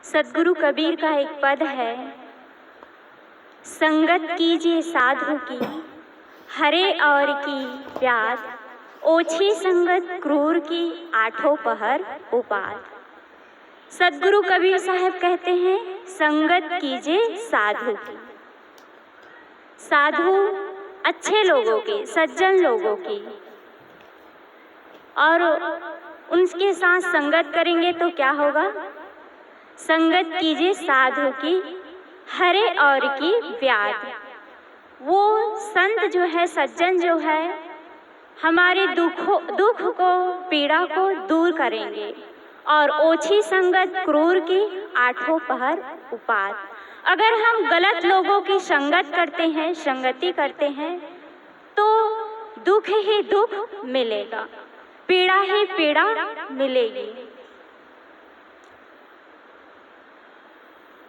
सद्गुरु कबीर का एक पद है, संगत कीजिए साधु की, हरे और की प्याद, ओछी संगत क्रूर की, आठों पहर उपाद। सद्गुरु कबीर साहब कहते हैं, संगत कीजिए साधु की। साधु अच्छे लोगों की, सज्जन लोगों की, और उनके साथ संगत करेंगे तो क्या होगा? संगत कीजिए साधु की, हरे और की व्याध। वो संत जो है, सज्जन जो है, हमारे दुख को, पीड़ा को दूर करेंगे। और ओछी संगत क्रूर की, आठों पहर उपाद। अगर हम गलत लोगों की संगत करते हैं, संगति करते हैं, तो दुख ही दुख मिलेगा, पीड़ा ही पीड़ा मिलेगी।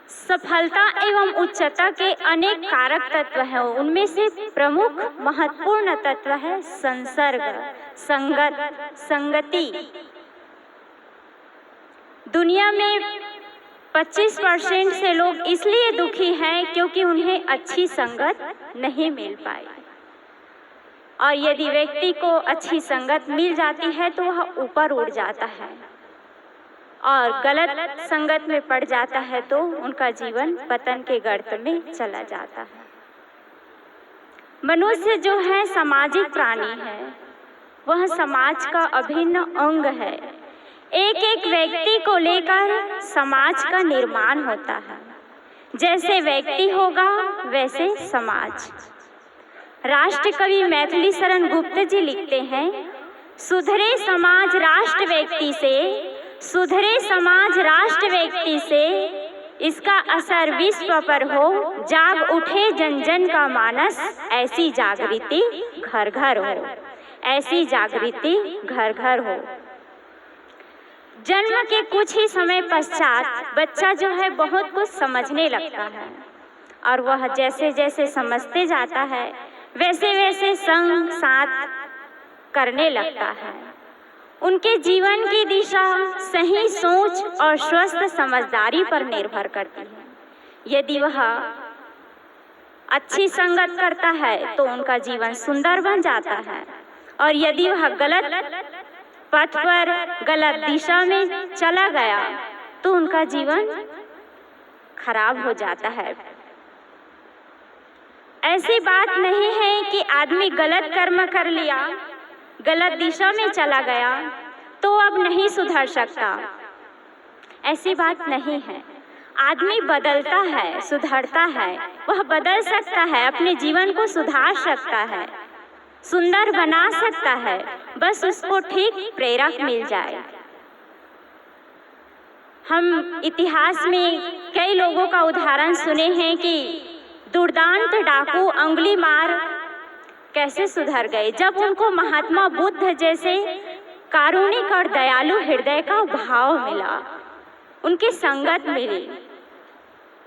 सफलता एवं उच्चता के अनेक कारक तत्व हैं। उनमें से प्रमुख महत्वपूर्ण तत्व है संसर्ग, संगत, संगति। दुनिया में 25% से लोग इसलिए दुखी हैं क्योंकि उन्हें अच्छी संगत नहीं मिल पाई। और यदि व्यक्ति को अच्छी संगत मिल जाती है तो वह ऊपर उड़ जाता है, और गलत संगत में पड़ जाता है तो उनका जीवन पतन के गर्त में चला जाता है। मनुष्य जो है सामाजिक प्राणी है, वह समाज का अभिन्न अंग है। एक एक व्यक्ति को लेकर समाज का निर्माण होता है। जैसे व्यक्ति होगा वैसे समाज। राष्ट्र कवि मैथिली शरण गुप्त जी लिखते हैं, सुधरे समाज राष्ट्र व्यक्ति से, सुधरे समाज राष्ट्र व्यक्ति से, इसका असर विश्व पर हो, जाग उठे जन जन का मानस, ऐसी जागृति घर घर हो, ऐसी जागृति घर घर हो। जन्म के कुछ ही समय पश्चात बच्चा जो है बहुत कुछ समझने लगता है, और वह जैसे जैसे समझते जाता है वैसे वैसे संग साथ करने लगता है। उनके जीवन की दिशा सही सोच और स्वस्थ समझदारी पर निर्भर करती है। यदि वह अच्छी संगत करता है तो उनका जीवन सुंदर बन जाता है, और यदि वह गलत पथ पर, गलत दिशा में चला गया तो उनका जीवन खराब हो जाता है। ऐसी बात नहीं है कि आदमी गलत कर्म कर लिया, गलत दिशा में चला गया तो अब नहीं सुधर सकता। ऐसी बात नहीं है। आदमी बदलता है, सुधरता है, वह बदल सकता है, अपने जीवन को सुधार सकता है, सुंदर बना सकता है, बस उसको ठीक प्रेरक मिल जाए। हम इतिहास में कई लोगों का उदाहरण सुने हैं कि दुर्दांत डाकू अंगुलीमार कैसे सुधर गए। जब उनको महात्मा बुद्ध जैसे कारुणिक और दयालु हृदय का भाव मिला, उनकी संगत मिली,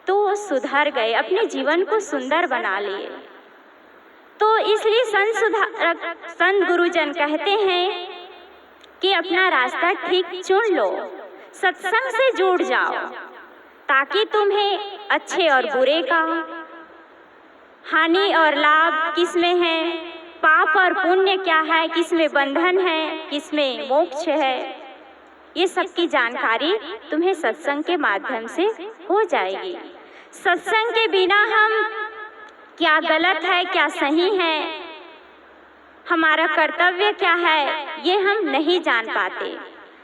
तो वो सुधर गए, अपने जीवन को सुंदर बना लिए। तो इसलिए संत गुरुजन कहते हैं कि अपना रास्ता ठीक चुन लो, सत्संग से जुड़ जाओ, ताकि तुम्हें अच्छे और बुरे का, हानि और लाभ किसमें है, पाप और पुण्य क्या है, किसमें बंधन है, किसमें मोक्ष है, ये सब की जानकारी तुम्हें सत्संग के माध्यम से हो जाएगी। सत्संग के बिना हम क्या गलत है, क्या सही है, हमारा कर्तव्य क्या है, ये हम नहीं जान पाते।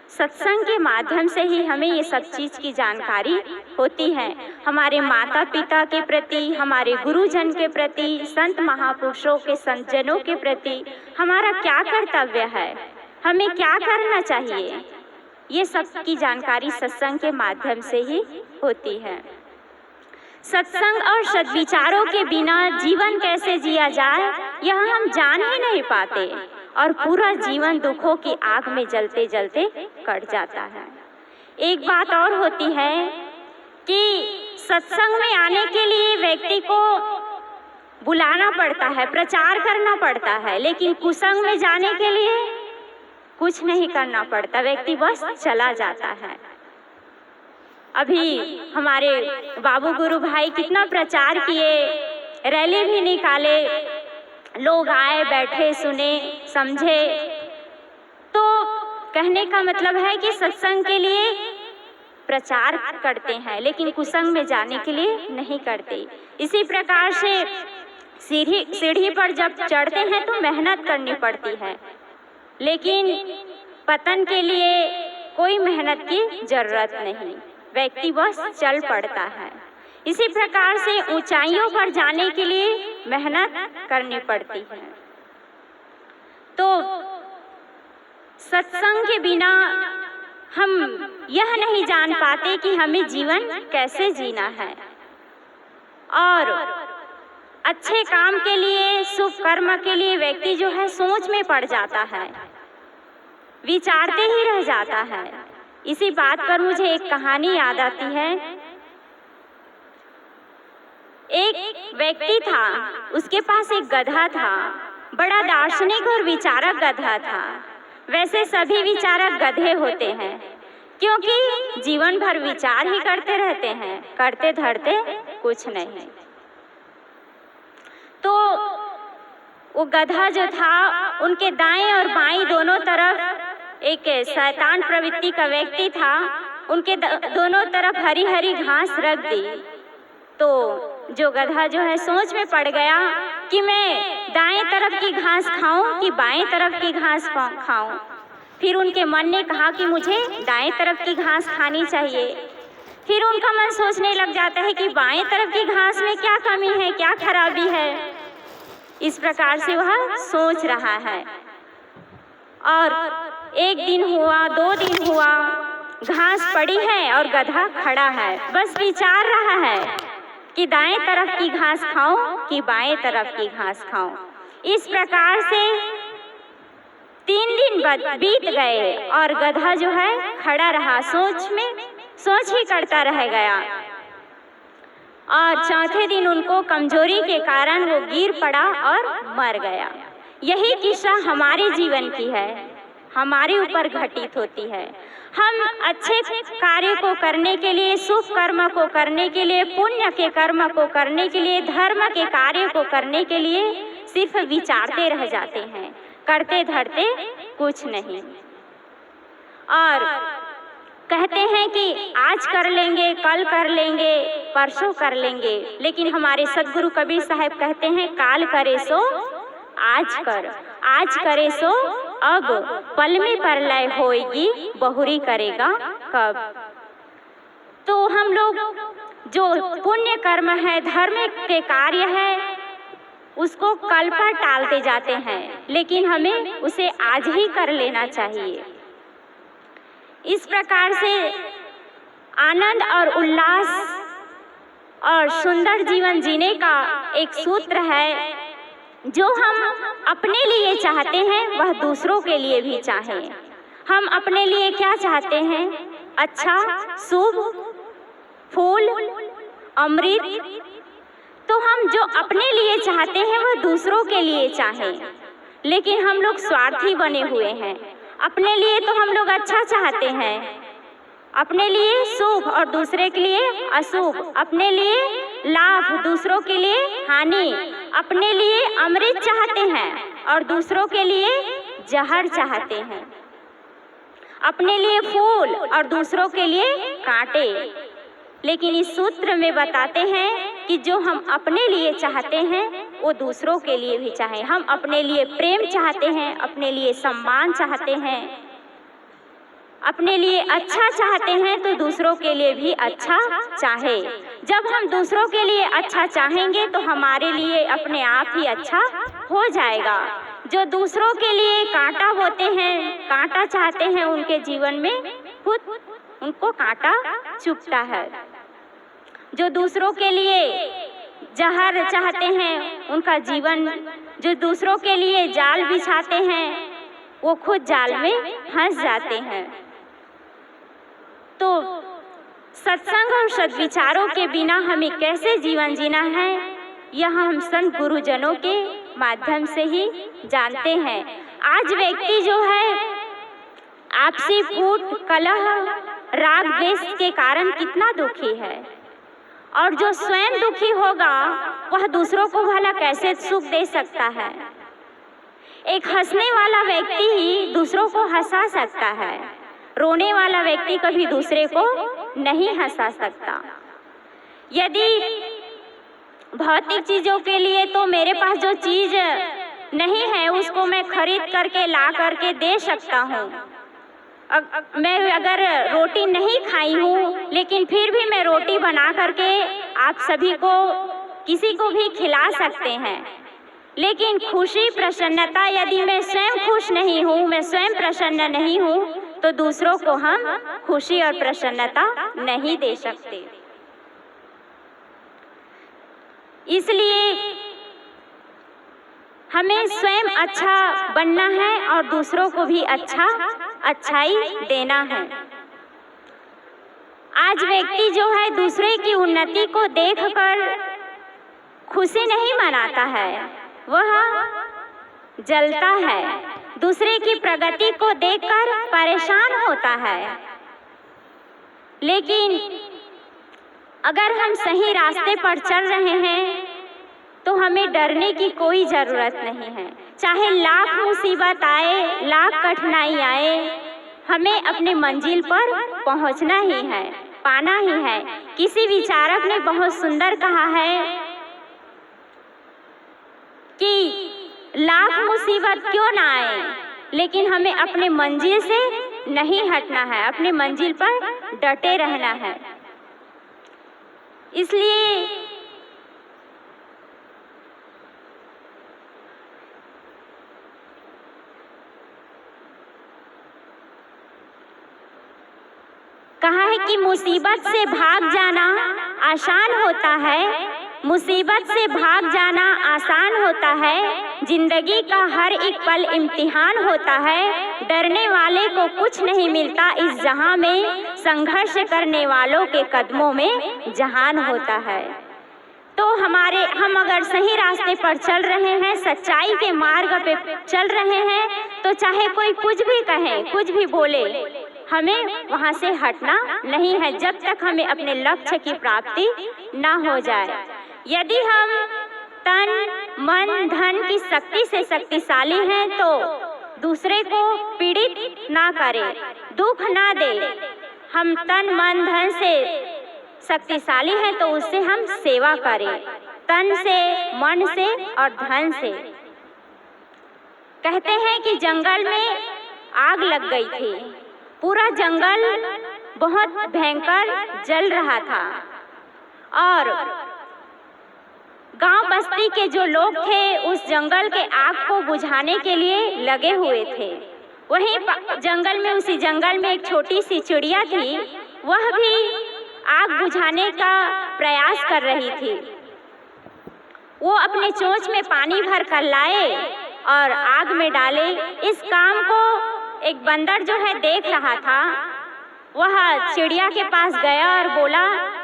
सत्संग के माध्यम से ही हमें ये सब चीज़ की जानकारी होती है। हमारे माता पिता के प्रति, हमारे गुरुजन के प्रति, संत महापुरुषों के, संतजनों के प्रति हमारा क्या कर्तव्य है, हमें क्या करना चाहिए, ये सब की जानकारी सत्संग के माध्यम से ही होती है। सत्संग और सद्विचारों के बिना जीवन कैसे जिया जाए, यह हम जान ही नहीं पाते, और पूरा जीवन दुखों की आग में जलते जलते कट जाता है। एक बात और होती है कि सत्संग में आने के लिए व्यक्ति को बुलाना पड़ता है, प्रचार करना पड़ता है, लेकिन कुसंग में जाने के लिए कुछ नहीं करना पड़ता, व्यक्ति बस चला जाता है। अभी हमारे बाबू गुरु भाई कितना प्रचार किए, रैली भी निकाले, लोग आए, बैठे, सुने, समझे। तो कहने का मतलब है कि सत्संग के लिए प्रचार करते हैं, लेकिन कुसंग में जाने के लिए नहीं करते। इसी प्रकार से सीढ़ी पर जब चढ़ते हैं तो मेहनत करनी पड़ती है, लेकिन पतन के लिए कोई मेहनत की जरूरत नहीं, व्यक्ति बस चल पड़ता है। इसी प्रकार से ऊंचाइयों पर जाने के लिए मेहनत करनी पड़ती है। तो सत्संग के बिना हम यह नहीं जान पाते कि हमें जीवन कैसे जीना है, और अच्छे काम के लिए, शुभ कर्म के लिए व्यक्ति जो है सोच में पड़ जाता है, विचारते ही रह जाता है। इसी बात पर मुझे एक कहानी याद आती है। एक व्यक्ति था, उसके पास एक गधा था, बड़ा दार्शनिक और विचारक गधा था। वैसे सभी विचारक गधे होते हैं, क्योंकि जीवन भर विचार ही करते रहते हैं, करते धरते कुछ नहीं। तो वो गधा जो था, उनके दाएं और बाएं दोनों तरफ एक शैतान प्रवृत्ति का व्यक्ति था, उनके दोनों तरफ हरी हरी घास रख दी। तो जो गधा जो है सोच में पड़ गया कि मैं दाएं तरफ की घास खाऊं कि बाएं तरफ की घास खाऊं। फिर उनके मन ने कहा कि मुझे दाएं तरफ की घास खानी चाहिए। फिर उनका मन सोचने लग जाता है कि बाएं तरफ की घास में क्या कमी है, क्या खराबी है। इस प्रकार से वह सोच रहा है, और एक दिन हुआ, 2 दिन हुआ, घास पड़ी है और गधा खड़ा है, बस विचार रहा है कि दाएं तरफ की घास खाऊं कि बाएं तरफ की घास खाऊं। इस प्रकार से 3 दिन बीत गए और गधा जो है खड़ा रहा, सोच ही करता रह गया। और चौथे दिन उनको कमजोरी के कारण वो गिर पड़ा और मर गया। यही किस्सा हमारे जीवन की है, हमारे ऊपर घटित होती है। हम अच्छे कार्य को करने के लिए, शुभ कर्म को करने के लिए, पुण्य के कर्म को करने के लिए, धर्म के कार्य को करने के लिए सिर्फ विचारते रह जाते हैं, करते धरते कुछ नहीं। और कहते हैं कि आज कर लेंगे, कल कर लेंगे, परसों कर लेंगे, लेकिन हमारे सदगुरु कबीर साहब कहते हैं काल करे सो आज कर, आज करे सो अब, पल में परलय होएगी, बहुरी करेगा कब। तो हम लोग जो पुण्य कर्म है, धर्म के कार्य है, उसको कल पर टालते जाते हैं, लेकिन हमें उसे आज ही कर लेना चाहिए। इस प्रकार से आनंद और उल्लास और सुंदर जीवन जीने का एक सूत्र है, जो हम अपने लिए चाहते हैं वह दूसरों के लिए भी चाहें। हम अपने लिए क्या चाहते हैं? अच्छा, शुभ, फूल, अमृत। तो हम जो अपने लिए चाहते हैं वह दूसरों के लिए चाहें, लेकिन हम लोग स्वार्थी बने हुए हैं। अपने लिए तो हम लोग अच्छा चाहते हैं, अपने लिए शुभ और दूसरे के लिए अशुभ, अपने लिए लाभ, दूसरों के लिए हानि, अपने लिए अमृत चाहते हैं और दूसरों के लिए जहर चाहते हैं, अपने लिए फूल और दूसरों के लिए कांटे। लेकिन इस सूत्र में बताते हैं कि जो हम अपने लिए चाहते हैं वो दूसरों के लिए भी चाहें। हम अपने लिए प्रेम चाहते हैं, अपने लिए सम्मान चाहते हैं, अपने लिए अच्छा चाहते हैं, तो दूसरों के लिए भी अच्छा चाहे। जब हम दूसरों के लिए अच्छा चाहेंगे तो हमारे लिए अपने आप ही अच्छा हो जाएगा। जो दूसरों के लिए कांटा होते हैं, कांटा चाहते हैं, उनके जीवन में खुद उनको कांटा चुभता है। जो दूसरों के लिए जहर चाहते हैं, उनका जीवन, जो दूसरों के लिए जाल बिछाते हैं, वो खुद जाल में फंस जाते हैं। तो सत्संग और सद्विचारों के बिना हमें कैसे जीवन जीना है, यह हम संत गुरुजनों के माध्यम से ही जानते हैं। आज व्यक्ति जो है आपसी फूट, कलह, राग द्वेष के कारण कितना दुखी है, और जो स्वयं दुखी होगा वह दूसरों को भला कैसे सुख दे सकता है। एक हंसने वाला व्यक्ति ही दूसरों को हंसा सकता है, रोने वाला व्यक्ति कभी दूसरे को नहीं हंसा सकता। यदि भौतिक चीज़ों के लिए तो मेरे पास जो चीज़ नहीं है उसको मैं खरीद करके ला करके दे सकता हूँ। मैं अगर रोटी नहीं खाई हूँ लेकिन फिर भी मैं रोटी बना करके आप सभी को किसी को भी खिला सकते हैं। लेकिन खुशी प्रसन्नता यदि मैं स्वयं खुश नहीं हूँ, मैं स्वयं प्रसन्न नहीं हूँ, तो दूसरों को हम खुशी और प्रसन्नता नहीं दे सकते। इसलिए हमें स्वयं अच्छा बनना है और दूसरों को भी अच्छाई देना है। आज व्यक्ति जो है दूसरे की उन्नति को देखकर खुशी नहीं मनाता है, वह जलता है। दूसरे की प्रगति को देखकर परेशान होता है। लेकिन अगर हम सही रास्ते पर चल रहे हैं तो हमें डरने की कोई ज़रूरत नहीं है। चाहे लाख मुसीबत आए, लाख कठिनाई आए, हमें अपने मंजिल पर पहुंचना ही है, पाना ही है। किसी विचारक ने बहुत सुंदर कहा है कि लाख मुसीबत क्यों ना आए, लेकिन हमें अपने मंजिल से नहीं हटना है, अपने मंजिल पर डटे रहना है। इसलिए कहा है कि मुसीबत से भाग जाना आसान होता है, मुसीबत से भाग जाना आसान होता है। जिंदगी का हर एक पल इम्तिहान होता है। डरने वाले को कुछ नहीं मिलता इस जहां में, संघर्ष करने वालों के कदमों में जहान होता है। तो हम अगर सही रास्ते पर चल रहे हैं, सच्चाई के मार्ग पे चल रहे हैं, तो चाहे कोई कुछ भी कहे, कुछ भी बोले, हमें वहाँ से हटना नहीं है जब तक हमें अपने लक्ष्य की प्राप्ति ना हो जाए। यदि हम तन मन धन की शक्ति से शक्तिशाली हैं तो दूसरे को पीड़ित ना करें, दुख ना दे। हम तन मन धन से शक्तिशाली हैं तो उससे हम सेवा करें, तन से, मन से और धन से। कहते हैं कि जंगल में आग लग गई थी, पूरा जंगल बहुत भयंकर जल रहा था और गांव बस्ती के जो लोग थे उस जंगल के आग को बुझाने के लिए लगे हुए थे। वहीं जंगल में, उसी जंगल में एक छोटी सी चिड़िया थी, वह भी आग बुझाने का प्रयास कर रही थी। वो अपने चोंच में पानी भर कर लाए और आग में डाले। इस काम को एक बंदर जो है देख रहा था, वह चिड़िया के पास गया और बोला,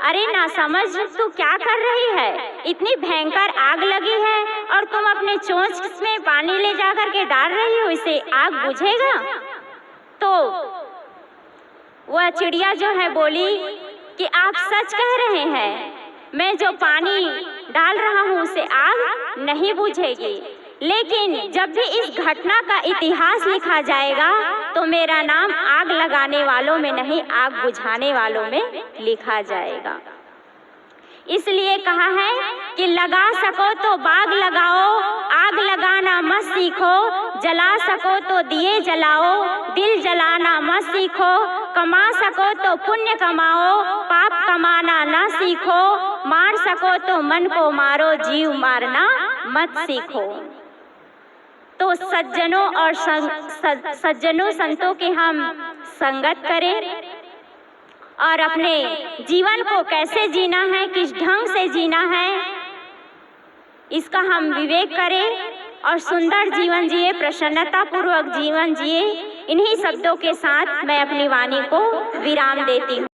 अरे ना समझ, तू क्या कर रही है? इतनी भयंकर आग लगी है और तुम अपने चोंच में पानी ले जा कर के डाल रही हो, इससे आग बुझेगा? तो वह चिड़िया जो है बोली कि आप सच कह रहे हैं, मैं जो पानी डाल रहा हूँ उससे आग नहीं बुझेगी, लेकिन जब भी इस घटना का इतिहास लिखा जाएगा तो मेरा नाम आग लगाने वालों में नहीं, आग बुझाने वालों में लिखा जाएगा। इसलिए कहा है कि लगा सको तो बाग लगाओ, आग लगाना मत सीखो, जला सको तो दिए जलाओ, दिल जलाना मत सीखो, कमा सको तो पुण्य कमाओ, पाप कमाना ना सीखो, मार सको तो मन को मारो, जीव मारना मत सीखो। तो सज्जनों और सज्जनों संतों की हम संगत करें और अपने जीवन को कैसे जीना है, किस ढंग से जीना है, इसका हम विवेक करें और सुंदर जीवन जिए, प्रसन्नता पूर्वक जीवन जिए। इन्हीं शब्दों के साथ मैं अपनी वाणी को विराम देती हूँ।